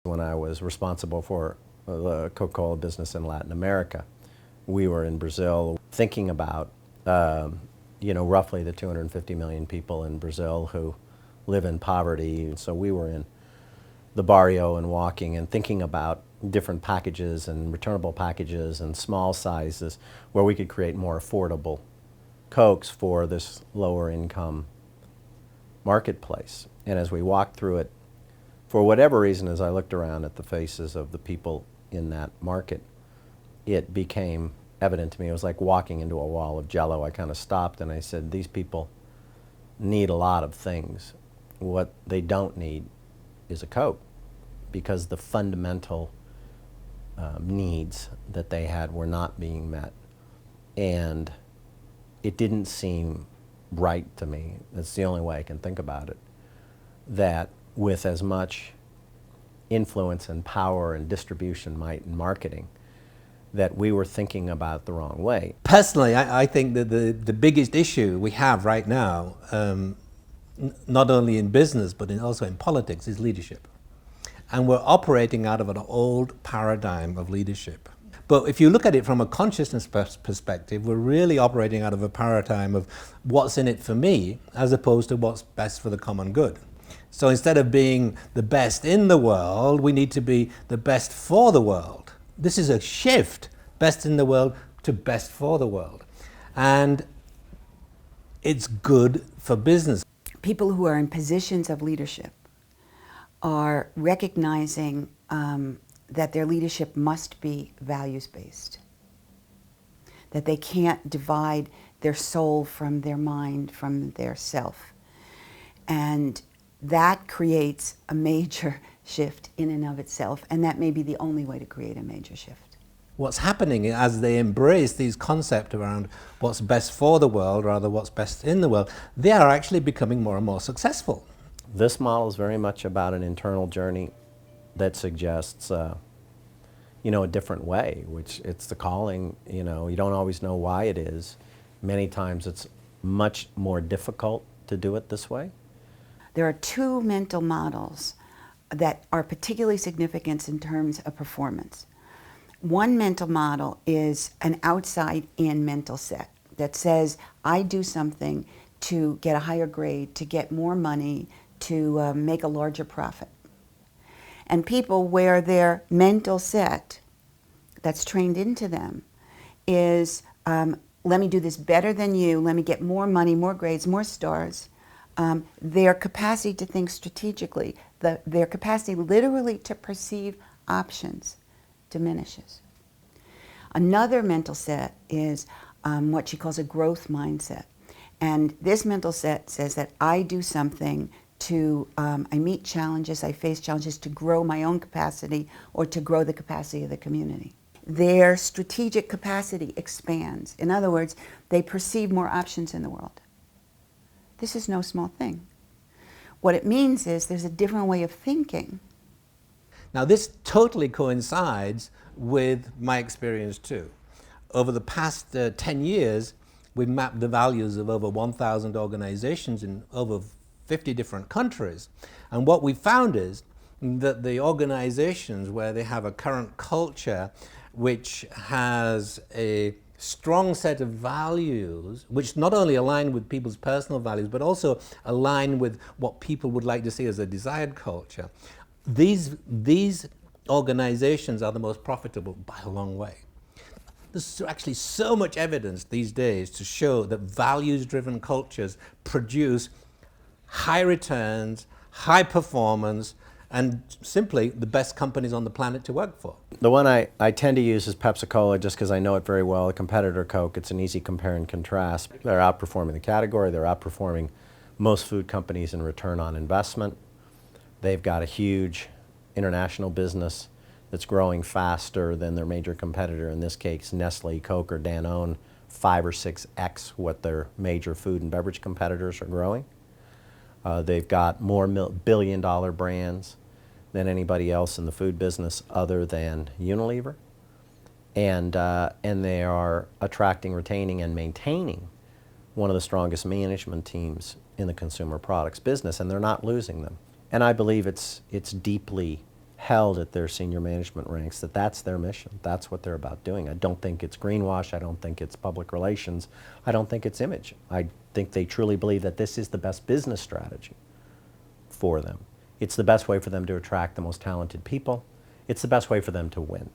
When I was responsible for the Coca-Cola business in Latin America, we were in Brazil thinking about, roughly the 250 million people in Brazil who live in poverty. And so we were in the barrio and walking and thinking about different packages and returnable packages and small sizes where we could create more affordable Cokes for this lower income marketplace. And as we walked through it, for whatever reason, as I looked around at the faces of the people in that market, it became evident to me. It was like walking into a wall of jello. I kind of stopped and I said, these people need a lot of things. What they don't need is a Coke, because the fundamental needs that they had were not being met. And it didn't seem right to me, that's the only way I can think about it, that with as much influence and power and distribution, might, and marketing, that we were thinking about the wrong way. Personally, I think that the biggest issue we have right now, not only in business but also in politics, is leadership. And we're operating out of an old paradigm of leadership. But if you look at it from a consciousness perspective, we're really operating out of a paradigm of what's in it for me, as opposed to what's best for the common good. So instead of being the best in the world, we need to be the best for the world. This is a shift, best in the world to best for the world. And it's good for business. People who are in positions of leadership are recognizing that their leadership must be values-based, that they can't divide their soul from their mind, from their self. And that creates a major shift in and of itself, and that may be the only way to create a major shift. What's happening as they embrace these concepts around what's best for the world, rather what's best in the world, they are actually becoming more and more successful. This model is very much about an internal journey that suggests, a different way, which it's the calling. You don't always know why it is. Many times it's much more difficult to do it this way. There are two mental models that are particularly significant in terms of performance. One mental model is an outside-in mental set that says, I do something to get a higher grade, to get more money, to make a larger profit. And people where their mental set that's trained into them is, let me do this better than you, let me get more money, more grades, more stars. Their capacity to think strategically, their capacity literally to perceive options diminishes. Another mental set is what she calls a growth mindset. And this mental set says that I do something to, I meet challenges, I face challenges to grow my own capacity or to grow the capacity of the community. Their strategic capacity expands. In other words, they perceive more options in the world. This is no small thing. What it means is there's a different way of thinking. Now this totally coincides with my experience too. Over the past 10 years, we've mapped the values of over 1,000 organizations in over 50 different countries. And what we found is that the organizations where they have a current culture which has a strong set of values, which not only align with people's personal values, but also align with what people would like to see as a desired culture, these organizations are the most profitable by a long way. There's actually so much evidence these days to show that values-driven cultures produce high returns, high performance, and simply the best companies on the planet to work for. The one I tend to use is Pepsi-Cola, just because I know it very well. A competitor, Coke, it's an easy compare and contrast. They're outperforming the category. They're outperforming most food companies in return on investment. They've got a huge international business that's growing faster than their major competitor, in this case Nestle, Coke, or Danone, 5 or 6x what their major food and beverage competitors are growing. They've got more billion-dollar brands than anybody else in the food business other than Unilever. And they are attracting, retaining, and maintaining one of the strongest management teams in the consumer products business, and they're not losing them. And I believe it's deeply held at their senior management ranks that that's their mission. That's what they're about doing. I don't think it's greenwash. I don't think it's public relations. I don't think it's image. I think they truly believe that this is the best business strategy for them. It's the best way for them to attract the most talented people. It's the best way for them to win.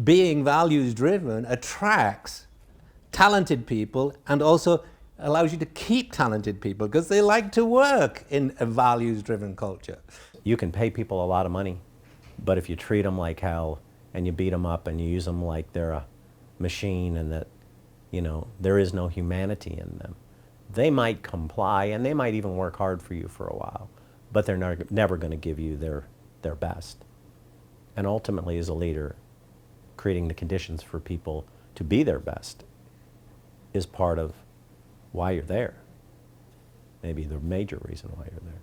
Being values driven attracts talented people and also allows you to keep talented people because they like to work in a values driven culture. You can pay people a lot of money, but if you treat them like hell and you beat them up and you use them like they're a machine and that, you know, there is no humanity in them, they might comply and they might even work hard for you for a while, but they're never going to give you their best. And ultimately, as a leader, creating the conditions for people to be their best is part of why you're there. Maybe the major reason why you're there.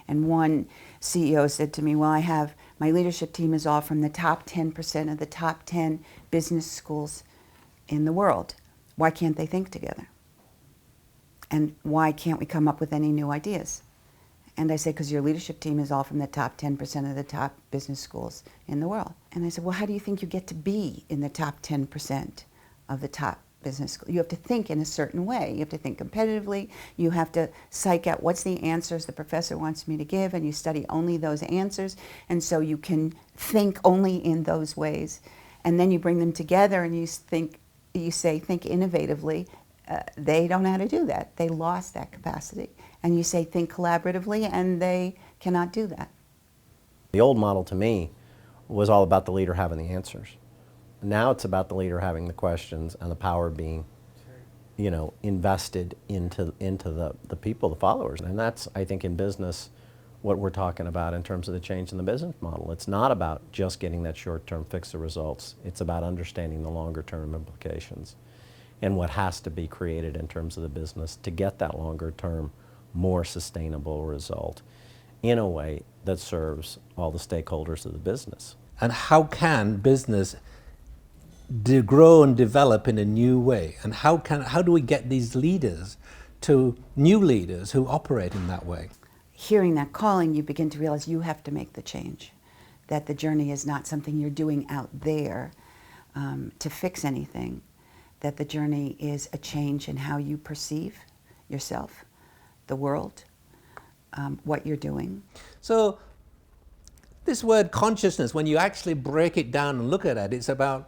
And one CEO said to me, well, my leadership team is all from the top 10% of the top 10 business schools in the world. Why can't they think together? And why can't we come up with any new ideas? And I said, because your leadership team is all from the top 10% of the top business schools in the world. And I said, well, how do you think you get to be in the top 10% of the top business school? You have to think in a certain way. You have to think competitively. You have to psych out what's the answers the professor wants me to give, and you study only those answers. And so you can think only in those ways. And then you bring them together and you say, think innovatively. They don't know how to do that. They lost that capacity. And you say, think collaboratively, and they cannot do that. The old model to me was all about the leader having the answers. Now it's about the leader having the questions and the power being, you know, invested into the people, the followers. And that's, I think, in business, what we're talking about in terms of the change in the business model. It's not about just getting that short-term fix of results. It's about understanding the longer-term implications and what has to be created in terms of the business to get that longer-term, more sustainable result in a way that serves all the stakeholders of the business. And how can business grow and develop in a new way? And how do we get these leaders to new leaders who operate in that way? Hearing that calling, you begin to realize you have to make the change, that the journey is not something you're doing out there to fix anything, that the journey is a change in how you perceive yourself, the world, what you're doing. So this word consciousness, when you actually break it down and look at it, it's about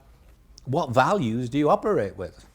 what values do you operate with?